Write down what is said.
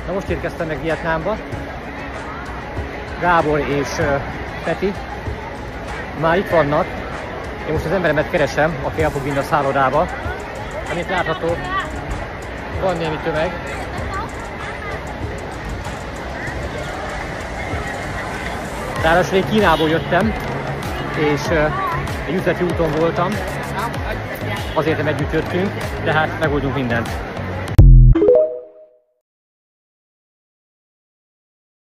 Na most érkeztem meg Vietnámba. Gábor és Peti már itt vannak. Én most az emberemet keresem, aki el fog vinni a szállodába. Amint látható, van némi tömeg. Ráadásul én Kínából jöttem, és egy üzleti úton voltam. Azért nem együtt jöttünk, de hát megoldunk mindent.